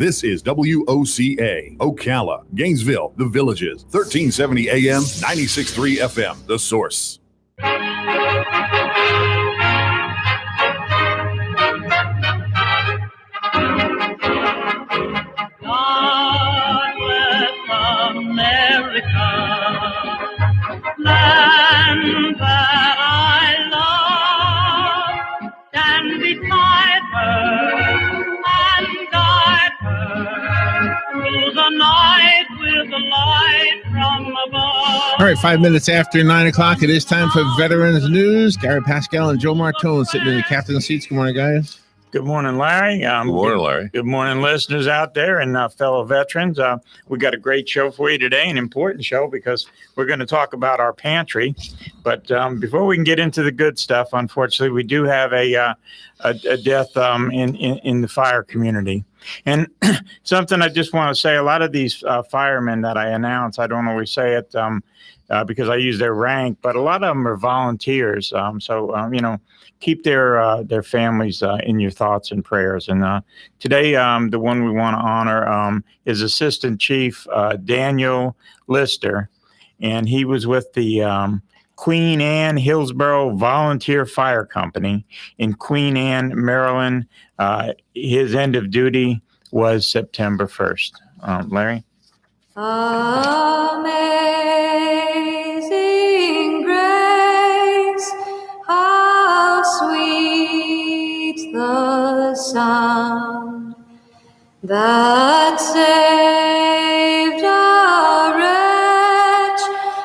This is WOCA, Ocala, Gainesville, The Villages, 1370 AM, 96.3 FM, The Source. God bless America, land that I love, stand beside her and guide her through the night with the light from above. All right, 5 minutes after 9 o'clock, it is time for Veterans News. Gary Pascale and Joe Martone sitting in the captain's seats. Good morning, guys. Good morning, Larry. Good morning, Larry. Good morning, listeners out there and fellow veterans. We got a great show for you today, an important show because we're going to talk about our pantry. But before we can get into the good stuff, unfortunately, we do have a death in the fire community. And something I just want to say, a lot of these firemen that I announce, I don't always say it because I use their rank, but a lot of them are volunteers. Keep their families in your thoughts and prayers. And today, the one we want to honor is Assistant Chief Daniel Lister, and he was with the Queen Anne Hillsborough Volunteer Fire Company in Queen Anne, Maryland. His end of duty was September 1st. Larry? Amazing grace, how sweet the sound that saved a wretch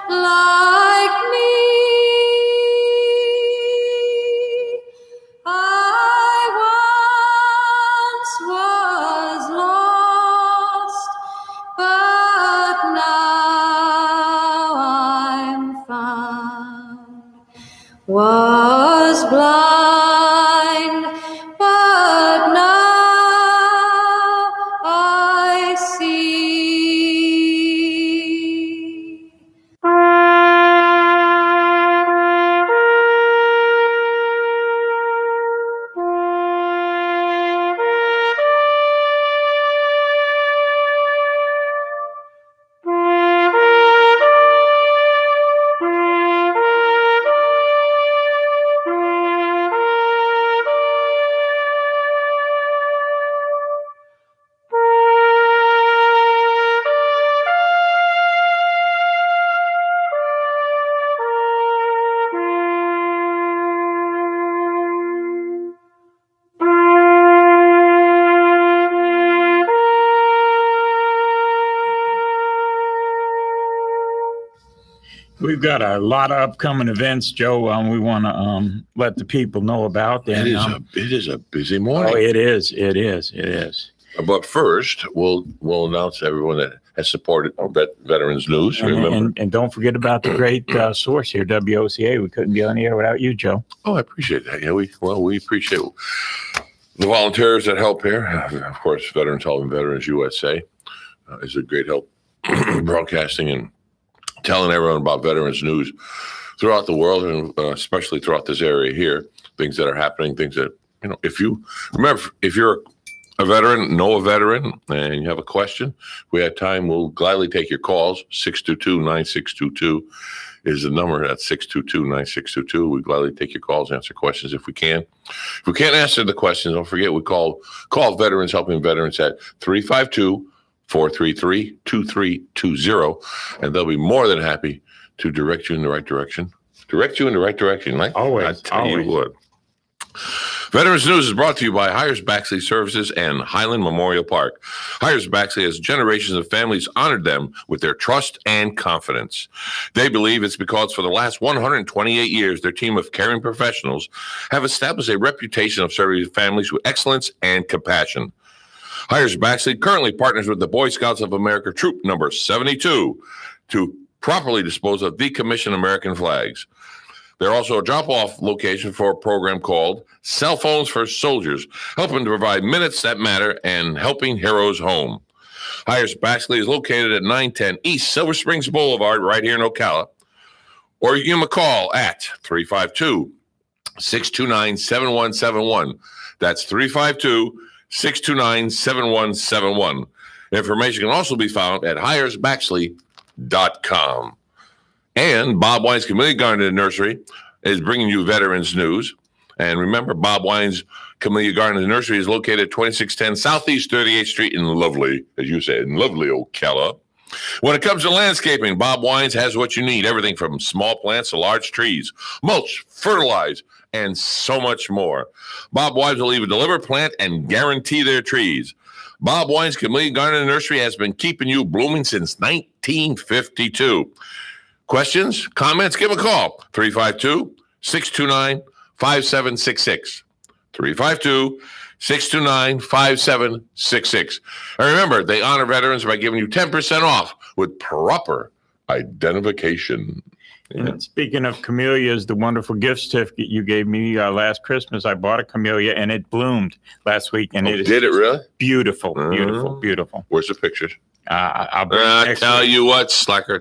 like me. I once was lost, but now I'm found. Was blind, but now I see. We've got a lot of upcoming events, Joe. We want to let the people know about. And, it is a busy morning. Oh, it is. But first, we'll announce to everyone that has supported Veterans News. Remember, and don't forget about the great source here, WOCA. We couldn't be on the air without you, Joe. Oh, I appreciate that. Yeah, we appreciate the volunteers that help here. Of course, Veterans Helping Veterans USA is a great help broadcasting and telling everyone about Veterans News throughout the world, and especially throughout this area here, things that are happening, things that, if you're a veteran, know a veteran, and you have a question, if we have time, we'll gladly take your calls. 622-9622 is the number. That's 622-9622. We gladly take your calls, answer questions if we can. If we can't answer the questions, don't forget, we call Veterans Helping Veterans at 352-433-2320, and they'll be more than happy to direct you in the right direction. Like always. I tell you what. Veterans News is brought to you by Hires Baxley Services and Highland Memorial Park. Hires Baxley has generations of families honored them with their trust and confidence. They believe it's because for the last 128 years, their team of caring professionals have established a reputation of serving families with excellence and compassion. Hires Baxley currently partners with the Boy Scouts of America Troop Number 72 to properly dispose of decommissioned American flags. They're also a drop-off location for a program called Cell Phones for Soldiers, helping to provide minutes that matter and helping heroes home. Hires Baxley is located at 910 East Silver Springs Boulevard right here in Ocala. Or you give them a call at 352-629-7171. That's 352 629-7171. Information can also be found at hiresbaxley.com. And Bob Wine's Camellia Garden and Nursery is bringing you veterans news. And remember, Bob Wine's Camellia Garden and Nursery is located at 2610 Southeast 38th Street in lovely, as you said, in lovely Ocala. When it comes to landscaping, Bob Wines has what you need. Everything from small plants to large trees, mulch, fertilize, and so much more. Bob Wines will even deliver, plant, and guarantee their trees. Bob Wine's Camellia Garden and Nursery has been keeping you blooming since 1952. Questions, comments, give a call. 352-629-5766. 352-629-5766. And remember, they honor veterans by giving you 10% off with proper identification. And speaking of camellias, the wonderful gift certificate you gave me last Christmas, I bought a camellia and it bloomed last week. And Did it really? Beautiful, beautiful, beautiful. Where's the pictures? I'll bring it next tell week. you what, slacker.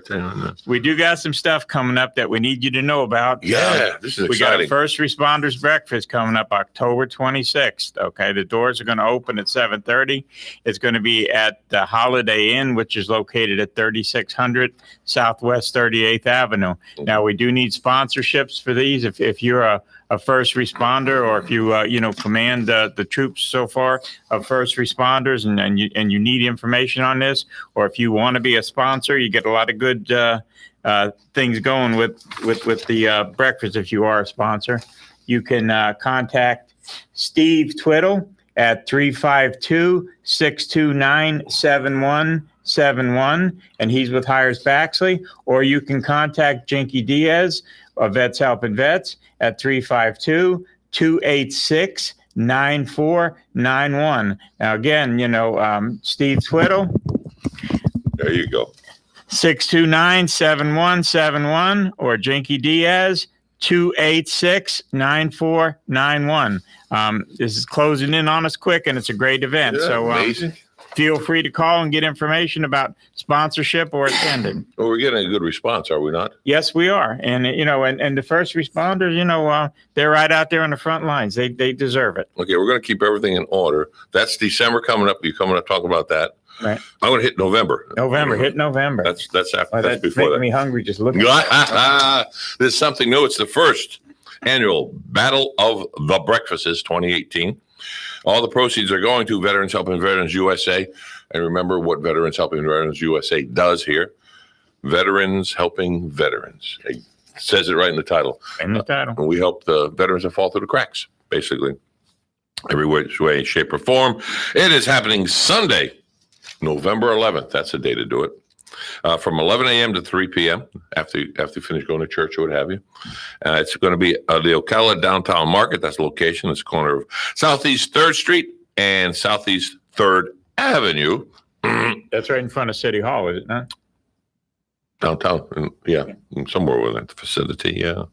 We do got some stuff coming up that we need you to know about. Yeah, this is we got a exciting. first responders breakfast coming up October 26th. Okay, the doors are going to open at 7:30. It's going to be at the Holiday Inn, which is located at 3600 Southwest 38th Avenue. Now, we do need sponsorships for these. If you're a first responder, or if you command the troops so far of first responders, and you need information on this, or if you want to be a sponsor, you get a lot of good things going with the breakfast. If you are a sponsor, you can contact Steve Twiddle at 352-629-7171, and he's with Hires Baxley. Or you can contact Jinky Diaz of Vets Helping Vets at 352-286-9491. Now, again, Steve Twiddle, There you go. 629-7171, or Jinky Diaz, 286-9491. This is closing in on us quick, and it's a great event. Isn't that So amazing? feel free to call and get information about sponsorship or attending. Well, we're getting a good response, are we not? Yes, we are. And, and the first responders, they're right out there on the front lines. They deserve it. Okay, we're going to keep everything in order. That's December coming up. You're coming up, talk about that. Right. I'm going to hit November. Hit November. That's after. Oh, that's that's before making that. me hungry just looking at it. There's something new. It's the first annual Battle of the Breakfasts 2018. All the proceeds are going to Veterans Helping Veterans USA. And remember what Veterans Helping Veterans USA does here. Veterans Helping Veterans. It says it right in the title. In the title. And we help the veterans that fall through the cracks, basically. Every which way, shape, or form. It is happening Sunday, November 11th. That's the day to do it. From 11 a.m. to 3 p.m. after you finish going to church or what have you. It's going to be the Ocala Downtown Market. That's the location. It's the corner of Southeast 3rd Street and Southeast 3rd Avenue. That's right in front of City Hall, is it not? Downtown. Somewhere within the vicinity. Yeah.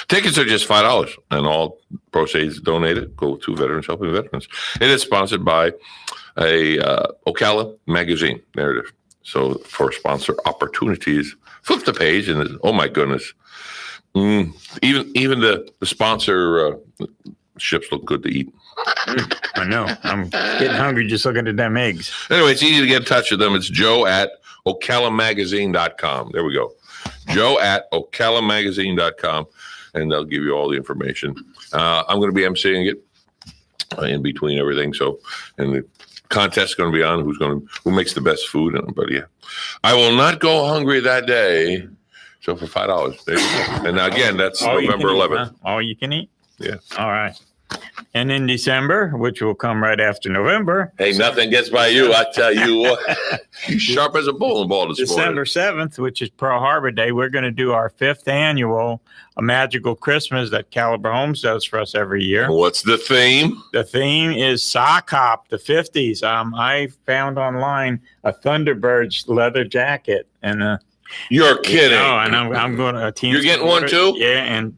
Tickets are just $5, and all proceeds donated go to Veterans Helping Veterans. It is sponsored by a Ocala magazine. There it is. So for sponsor opportunities, flip the page, and oh my goodness, even the sponsor ships look good to eat. I know. I'm getting hungry just looking at them eggs. Anyway, it's easy to get in touch with them. It's Joe at OcalaMagazine.com. There we go. Joe at OcalaMagazine.com, and they'll give you all the information. I'm going to be emceeing it in between everything. So, and the contest is going to be on who makes the best food. But yeah, I will not go hungry that day. So for $5, there you go. And again, that's November 11th. Huh? All you can eat? Yeah. All right. And in December, which will come right after November. Hey, nothing gets by you. I tell you what, you sharp as a bowling ball this December morning. 7th, which is Pearl Harbor Day, we're going to do our 5th annual A Magical Christmas that Caliber Homes does for us every year. What's the theme? The theme is Sock Hop, the 50s. I found online a Thunderbirds leather jacket, and You're kidding. no, and I'm going to. You're getting one too? Yeah, and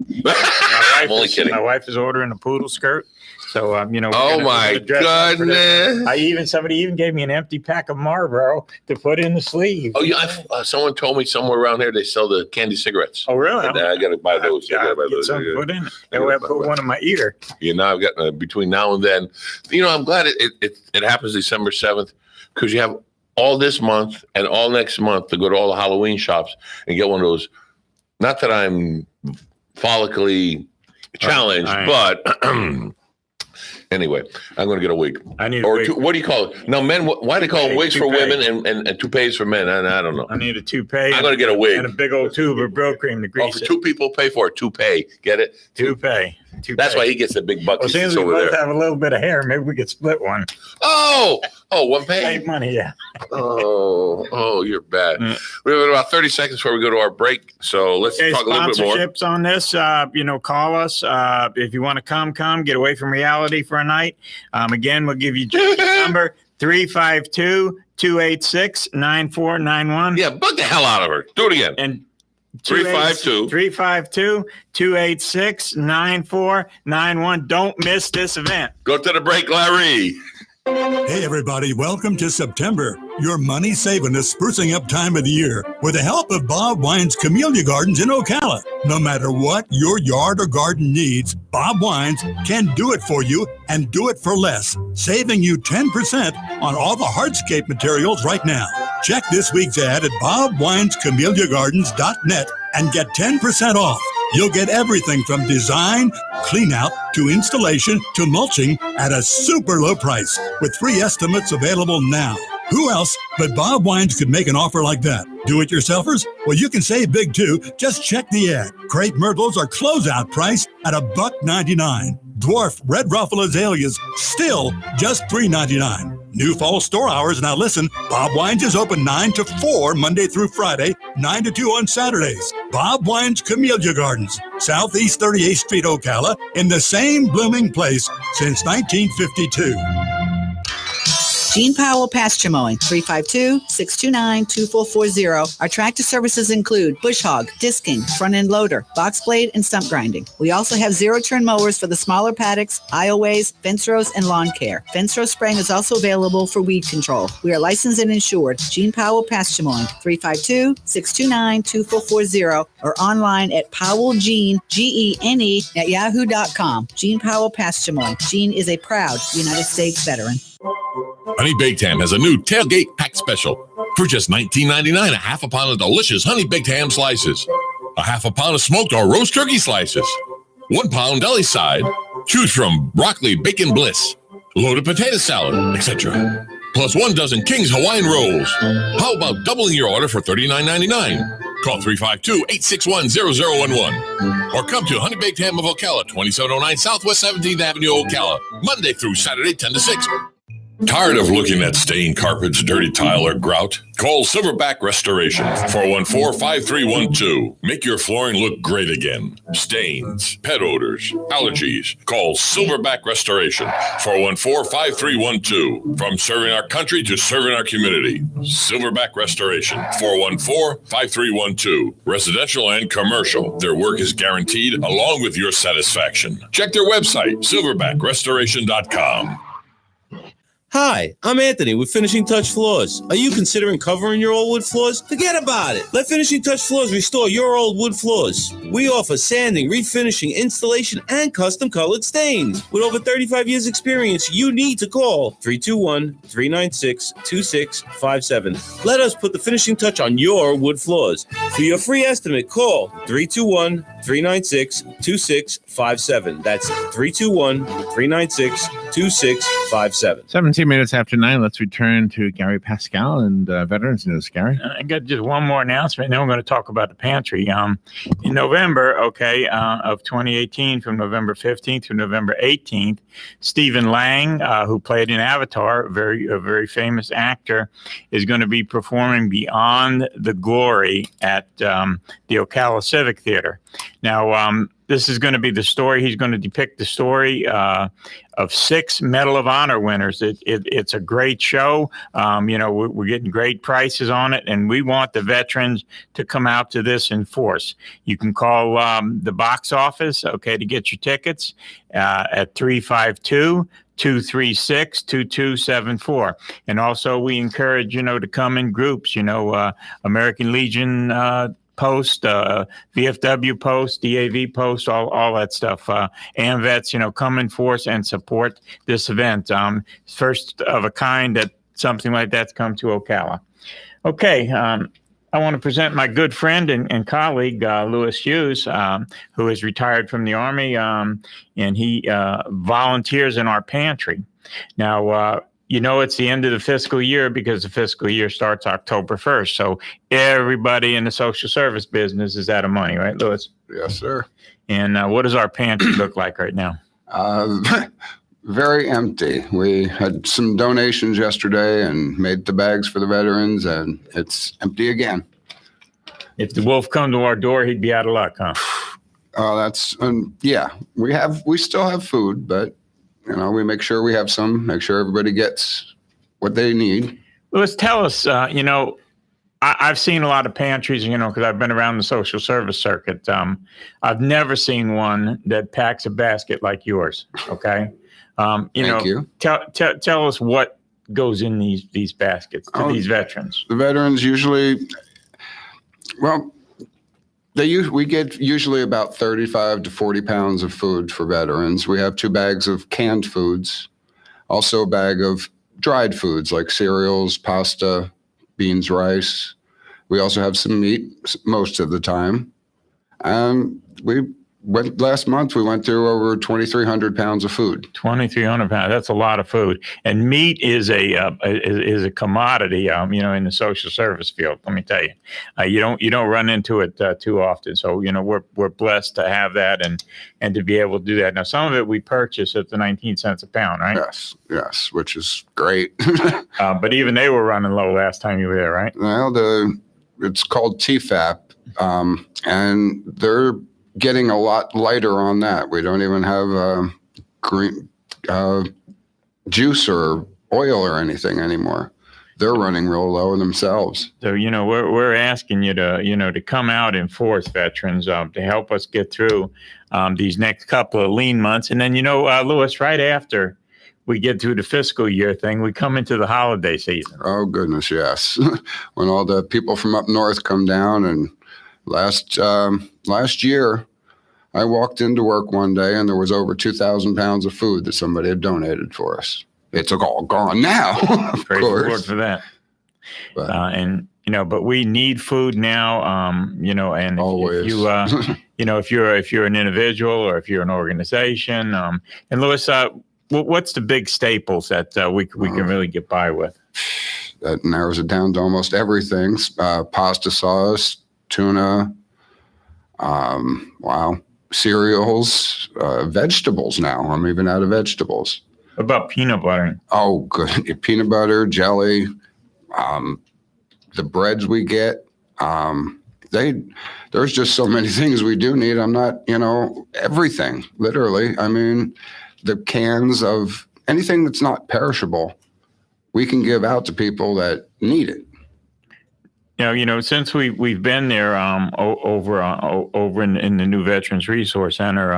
I'm only kidding. My wife is ordering a poodle skirt. So, we're Oh gonna my dress up for this. goodness! Somebody even gave me an empty pack of Marlboro to put in the sleeve. Oh yeah, someone told me somewhere around here they sell the candy cigarettes. Oh, really? I got to buy those. I gotta buy Get those. some put in it. And we'll put one in my ear. I've got between now and then. I'm glad it happens December 7th because you have all this month and all next month to go to all the Halloween shops and get one of those. Not that I'm follically challenged, but anyway, I'm going to get a wig. I need or a wig. what do you call it? Now, men, why do they call it wigs for women and toupees for men? I don't know. I need a toupee. I'm going to get a wig. And a big old tube of bro cream to grease for two people, pay for a toupee. Get it? Toupee. That's why he gets the big buck. Well, since we both have a little bit of hair, maybe we could split one. Oh, one pay? Save money, yeah. Oh, you're bad. We have about 30 seconds before we go to our break, so let's talk a little bit more. Sponsorships on this, call us. If you want to come, get away from reality for a night. Again, we'll give you Jesse's number, 352-286-9491. Yeah, bug the hell out of her. Do it again. And 352-286-9491. Don't miss this event. Go to the break, Larry. Hey everybody, welcome to September. Your money saving is sprucing up time of the year with the help of Bob Wine's Camellia Gardens in Ocala. No matter what your yard or garden needs, Bob Wines can do it for you and do it for less, saving you 10% on all the hardscape materials right now. Check this week's ad at bobwinescamelliagardens.net and get 10% off. You'll get everything from design, clean out, to installation, to mulching at a super low price with free estimates available now. Who else but Bob Wines could make an offer like that? Do-it-yourselfers? Well, you can save big too. Just check the ad. Crepe myrtles are closeout price at $1.99. Dwarf red ruffle azaleas still just $3.99. New fall store hours. Now listen, Bob Wines is open 9 to 4 Monday through Friday, 9 to 2 on Saturdays. Bob Wines Camellia Gardens, Southeast 38th Street, Ocala, in the same blooming place since 1952. Gene Powell Pasture Mowing, 352-629-2440. Our tractor services include bush hog, disking, front end loader, box blade, and stump grinding. We also have zero-turn mowers for the smaller paddocks, aisleways, fence rows, and lawn care. Fence row spraying is also available for weed control. We are licensed and insured. Gene Powell Pasture Mowing, 352-629-2440, or online at powellgene, Gene, at yahoo.com. Gene Powell Pasture Mowing. Gene is a proud United States veteran. Honey Baked Ham has a new tailgate pack special. For just $19.99, a half a pound of delicious Honey Baked Ham slices, a half a pound of smoked or roast turkey slices, 1 pound deli side, choose from broccoli bacon bliss, loaded potato salad, etc. Plus 1 dozen King's Hawaiian rolls. How about doubling your order for $39.99? Call 352-861-0011 or come to Honey Baked Ham of Ocala, 2709 Southwest 17th Avenue, Ocala, Monday through Saturday, 10 to 6. Tired of looking at stained carpets, dirty tile, or grout? Call Silverback Restoration, 414-5312. Make your flooring look great again. Stains, pet odors, allergies. Call Silverback Restoration, 414-5312. From serving our country to serving our community. Silverback Restoration, 414-5312. Residential and commercial. Their work is guaranteed along with your satisfaction. Check their website, silverbackrestoration.com. Hi, I'm Anthony with Finishing Touch Floors. Are you considering covering your old wood floors? Forget about it. Let Finishing Touch Floors restore your old wood floors. We offer sanding, refinishing, installation, and custom colored stains. With over 35 years experience, you need to call 321-396-2657. Let us put the finishing touch on your wood floors. For your free estimate, call 321-396-2657. That's 321-396-2657. 17 minutes after 9, let's return to Gary Pascale and Veterans News. Gary? I got just one more announcement, and then we're going to talk about the pantry. In November, of 2018, from November 15th to November 18th, Stephen Lang, who played in Avatar, a very famous actor, is going to be performing Beyond the Glory at the Ocala Civic Theater. Now, this is going to be the story. He's going to depict the story of 6 Medal of Honor winners. It's a great show. We're getting great prices on it, and we want the veterans to come out to this in force. You can call the box office, to get your tickets at 352-236-2274. And also we encourage, to come in groups, American Legion Post, VFW Post, DAV Post, all that stuff. AMVETS, come in force and support this event. First of a kind that something like that's come to Ocala. Okay, I want to present my good friend and colleague, Lewis Hughes, who is retired from the Army, and he volunteers in our pantry. Now, it's the end of the fiscal year because the fiscal year starts October 1st. So everybody in the social service business is out of money, right, Lewis? Yes, sir. And what does our pantry look like right now? Very empty. We had some donations yesterday and made the bags for the veterans, and it's empty again. If the wolf come to our door, he'd be out of luck, huh? We still have food, but we make sure we have some, make sure everybody gets what they need. Lewis, tell us, I've seen a lot of pantries, because I've been around the social service circuit. I've never seen one that packs a basket like yours. Okay. Thank you. Tell us what goes in these baskets to these veterans. The veterans usually, we get usually about 35 to 40 pounds of food for veterans. We have 2 bags of canned foods, also a bag of dried foods like cereals, pasta, beans, rice. We also have some meat most of the time. Last month, we went through over 2,300 pounds of food. 2,300 pounds. That's a lot of food. And meat is a commodity, in the social service field. Let me tell you, you don't run into it too often. So, we're blessed to have that and to be able to do that. Now, some of it we purchase at the 19 cents a pound, right? Yes, which is great. But even they were running low last time you were there, right? Well, it's called TFAP, and they're getting a lot lighter on that. We don't even have green juice or oil or anything anymore. They're running real low themselves. So, we're asking you to come out in force, veterans, to help us get through these next couple of lean months. And then, Lewis, right after we get through the fiscal year thing, we come into the holiday season. Oh, goodness, yes. When all the people from up north come down. And last year, I walked into work one day and there was over 2,000 pounds of food that somebody had donated for us. It's all gone now, of Praise course. the Lord for that. But we need food now, and always. If if you're an individual or if you're an organization, and Lewis, what's the big staples that we can really get by with? That narrows it down to almost everything. Pasta sauce, tuna, cereals, vegetables now. I'm even out of vegetables. What about peanut butter? Oh, good. Peanut butter, jelly, the breads we get. There's just so many things we do need. I'm not, everything, literally. I mean, the cans of anything that's not perishable, we can give out to people that need it. Since we've been there over in the new Veterans Resource Center,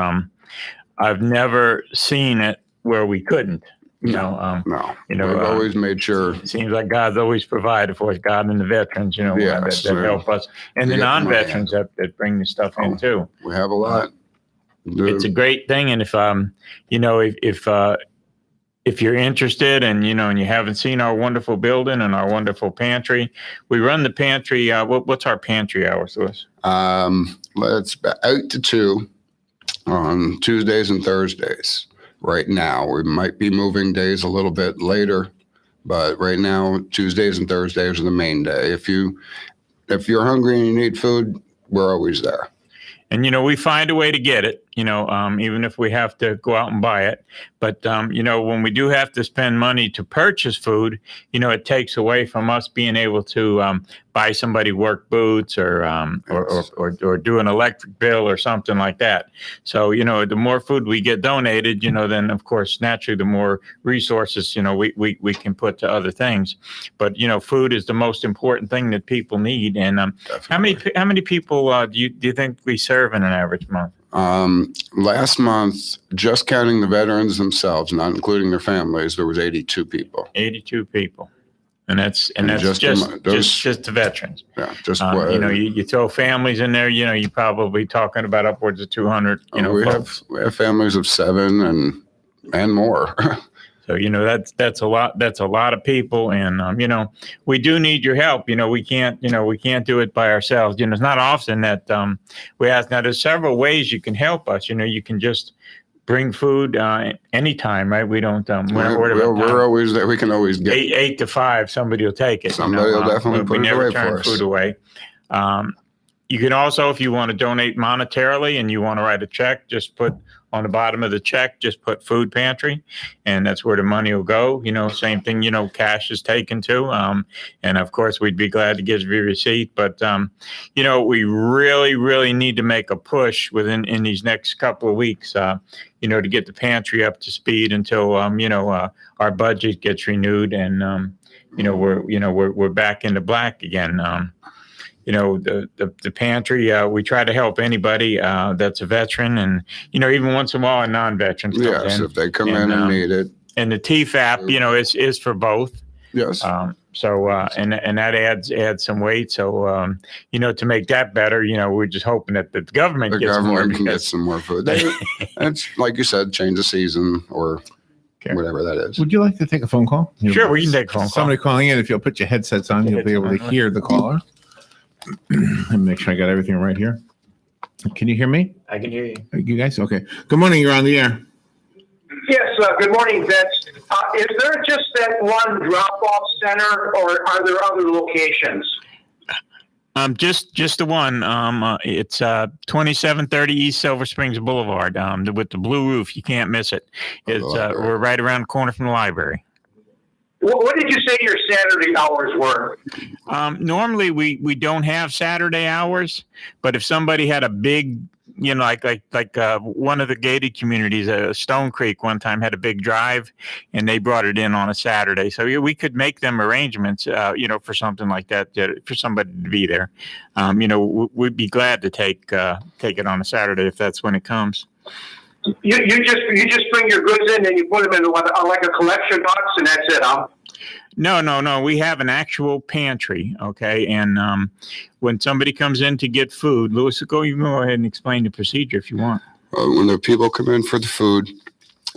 I've never seen it where we couldn't. No. We've always made sure. It seems like God's always provided for us, God and the veterans, Yes, that help us, and the non-veterans that bring the stuff in too. We have a lot. It's a great thing, and if you're interested and and you haven't seen our wonderful building and our wonderful pantry, we run the pantry. What's our pantry hours, Lewis? It's 8 to 2 on Tuesdays and Thursdays. Right now, we might be moving days a little bit later, but right now Tuesdays and Thursdays are the main day. If you're hungry and you need food, we're always there. And we find a way to get it, even if we have to go out and buy it. But, when we do have to spend money to purchase food, it takes away from us being able to buy somebody work boots or do an electric bill or something like that. So, the more food we get donated, then of course, naturally, the more resources, we can put to other things. But, food is the most important thing that people need. And how many people do you think we serve in an average month? Last month, just counting the veterans themselves, not including their families, there was 82 people. 82 people. And that's just the veterans. Yeah, just you throw families in there. You're probably talking about upwards of 200. We have families of 7 and more. So that's a lot. That's a lot of people, and we do need your help. We can't do it by ourselves. It's not often that we ask. Now there's several ways you can help us. You can just bring food anytime, right? We don't. We're always there. We can always get 8 to 5. Somebody will take it. Somebody will definitely put it away for us. Food away. You can also, if you want to donate monetarily and you want to write a check, just put on the bottom of the check, just put food pantry, and that's where the money will go. Same thing, cash is taken too. And of course, we'd be glad to give you a receipt. But, we really, really need to make a push in these next couple of weeks, to get the pantry up to speed until, our budget gets renewed and, we're back into black again. The pantry, we try to help anybody that's a veteran, and even once in a while a non-veteran. Yes, if they come in and need it. And the TFAP, is for both. Yes. And that adds some weight. So to make that better, we're just hoping that the government can get some more food. It's like you said, change the season or. Okay. Whatever that is. Would you like to take a phone call? Sure, we can take a phone call. Somebody calling in. If you'll put your headsets on, you'll be able to hear the caller. Let me make sure I got everything right here. Can you hear me? I can hear you. You guys? Okay. Good morning. You're on the air. Yes. Good morning, Vets. Is there just that one drop-off center, or are there other locations? Just the one. It's 2730 East Silver Springs Boulevard. With the blue roof, you can't miss it. It's we're right around the corner from the library. What did you say your Saturday hours were? Normally we don't have Saturday hours, but if somebody had a big, like one of the gated communities, Stone Creek one time had a big drive and they brought it in on a Saturday. So we could make them arrangements, for something like that, for somebody to be there. We'd be glad to take it on a Saturday if that's when it comes. You just bring your goods in and you put them in like a collection box and that's it, huh? No. We have an actual pantry, okay? And when somebody comes in to get food, Louis, you can go ahead and explain the procedure if you want. When the people come in for the food,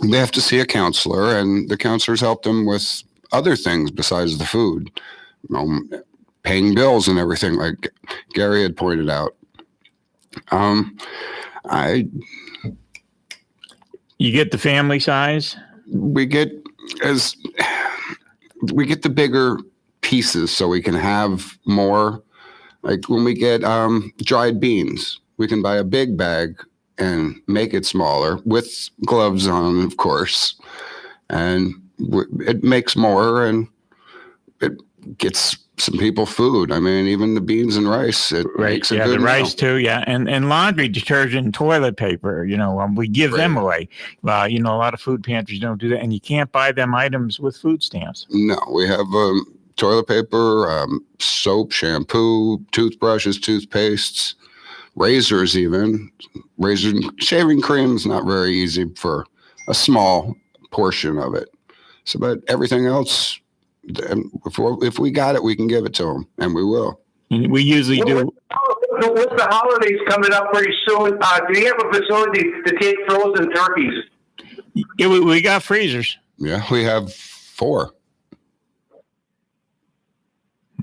they have to see a counselor, and the counselors help them with other things besides the food, paying bills and everything, like Gary had pointed out. You get the family size? We get the bigger pieces so we can have more. Like when we get dried beans, we can buy a big bag and make it smaller with gloves on, of course. And it makes more and it gets some people food. I mean, even the beans and rice, it makes a good the meal. rice too, yeah. And laundry detergent and toilet paper, we give them away. A lot of food pantries don't do that, and you can't buy them items with food stamps. No, we have toilet paper, soap, shampoo, toothbrushes, toothpastes, razors even. Shaving cream is not very easy for a small portion of it. So, but everything else, if we got it, we can give it to them, and we will. We usually do. With the holidays coming up pretty soon, do you have a facility to take frozen turkeys? Yeah, we got freezers. Yeah, we have 4.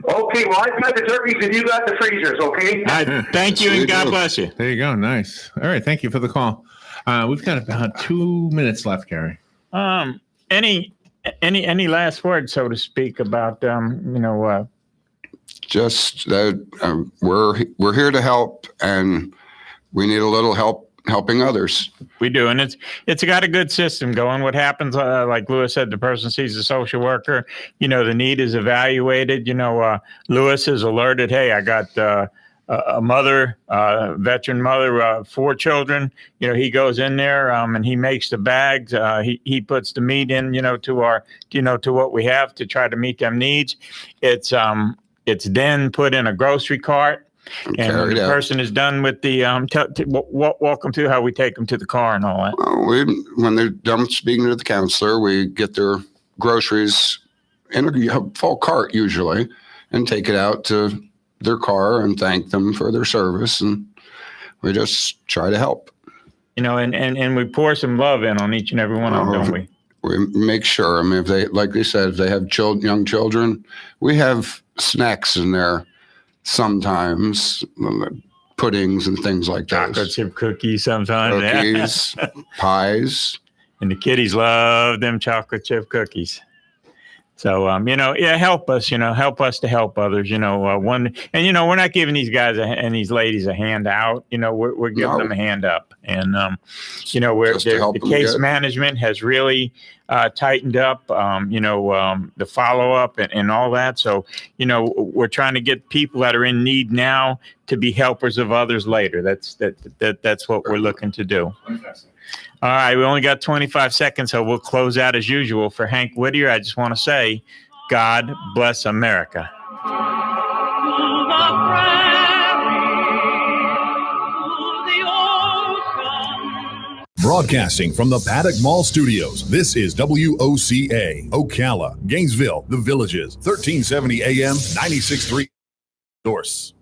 Okay, well, I've got the turkeys and you got the freezers, okay? Thank you, and God bless you. There you go. Nice. All right. Thank you for the call. We've got about 2 minutes left, Gary. Any last words, so to speak, about just that we're here to help, and we need a little help helping others. We do, and it's got a good system going. What happens, like Lewis said, the person sees a social worker. The need is evaluated. Lewis is alerted. Hey, I got a mother, veteran mother, 4 children. He goes in there and he makes the bags. He puts the meat in, to our, to what we have to try to meet them needs. It's then put in a grocery cart. And when the person is done with the, walk them through how we take them to the car and all that. When they're done speaking to the counselor, we get their groceries in a full cart usually and take it out to their car and thank them for their service. And we just try to help. And we pour some love in on each and every one of them, don't we? We make sure. I mean, if they, like they said, if they have young children, we have snacks in there. Sometimes puddings and things like that. Chocolate chip cookies sometimes. Cookies, pies. And the kiddies love them chocolate chip cookies. So, help us, help us to help others, we're not giving these guys and these ladies a hand out, we're giving them a hand up. And, the case management has really tightened up, the follow-up and all that. So, we're trying to get people that are in need now to be helpers of others later. That's what we're looking to do. All right, we only got 25 seconds, so we'll close out as usual. For Hank Whittier, I just want to say, God bless America. Broadcasting from the Paddock Mall Studios, this is WOCA, Ocala, Gainesville, The Villages, 1370 AM, 96.3 Source.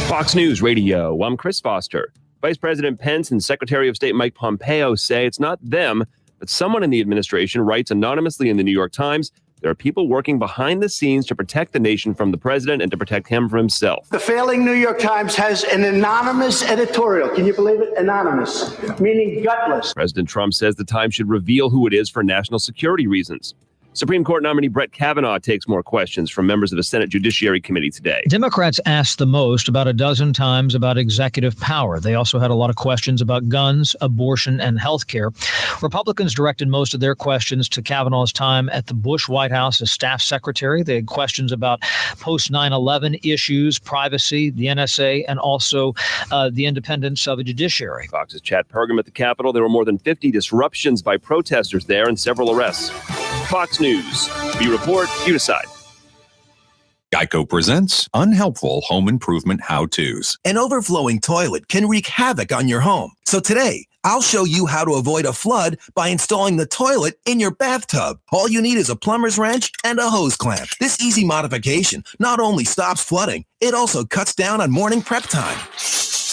Fox News Radio, I'm Chris Foster. Vice President Pence and Secretary of State Mike Pompeo say it's not them, but someone in the administration writes anonymously in the New York Times. There are people working behind the scenes to protect the nation from the president and to protect him from himself. The failing New York Times has an anonymous editorial. Can you believe it? Anonymous, meaning gutless. President Trump says the Times should reveal who it is for national security reasons. Supreme Court nominee Brett Kavanaugh takes more questions from members of the Senate Judiciary Committee today. Democrats asked the most, about a dozen times, about executive power. They also had a lot of questions about guns, abortion, and health care. Republicans directed most of their questions to Kavanaugh's time at the Bush White House as staff secretary. They had questions about post 9/11 issues, privacy, the NSA, and also the independence of the judiciary. Fox's Chad Pergam at the Capitol. There were more than 50 disruptions by protesters there and several arrests. Fox News. We report, you decide. Geico presents unhelpful home improvement how-tos. An overflowing toilet can wreak havoc on your home. So today, I'll show you how to avoid a flood by installing the toilet in your bathtub. All you need is a plumber's wrench and a hose clamp. This easy modification not only stops flooding, it also cuts down on morning prep time.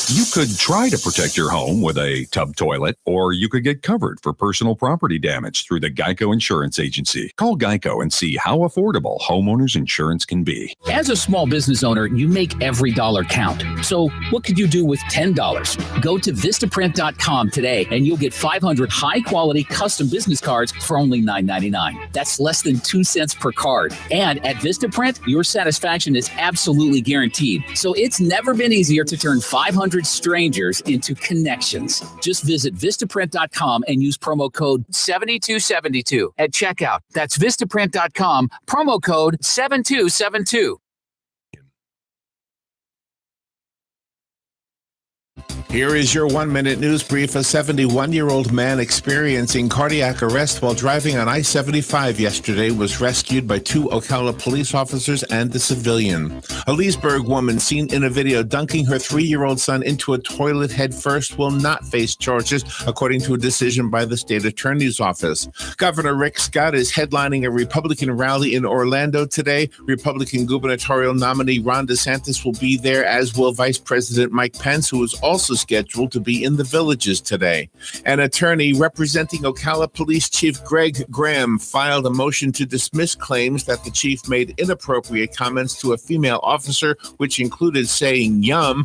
You could try to protect your home with a tub toilet, or you could get covered for personal property damage through the Geico Insurance Agency. Call Geico and see how affordable homeowners insurance can be. As a small business owner, you make every dollar count. So what could you do with $10? Go to Vistaprint.com today and you'll get 500 high-quality custom business cards for only $9.99. That's less than 2 cents per card. And at Vistaprint, your satisfaction is absolutely guaranteed. So it's never been easier to turn 500 strangers into connections. Just visit Vistaprint.com and use promo code 7272 at checkout. That's Vistaprint.com, promo code 7272. Here is your 1-minute news brief. A 71-year-old man experiencing cardiac arrest while driving on I-75 yesterday was rescued by 2 Ocala police officers and a civilian. A Leesburg woman seen in a video dunking her 3-year-old son into a toilet head first will not face charges, according to a decision by the state attorney's office. Governor Rick Scott is headlining a Republican rally in Orlando today. Republican gubernatorial nominee Ron DeSantis will be there, as will Vice President Mike Pence, who is also scheduled to be in the Villages today. An attorney representing Ocala Police Chief Greg Graham filed a motion to dismiss claims that the chief made inappropriate comments to a female officer, which included saying "yum"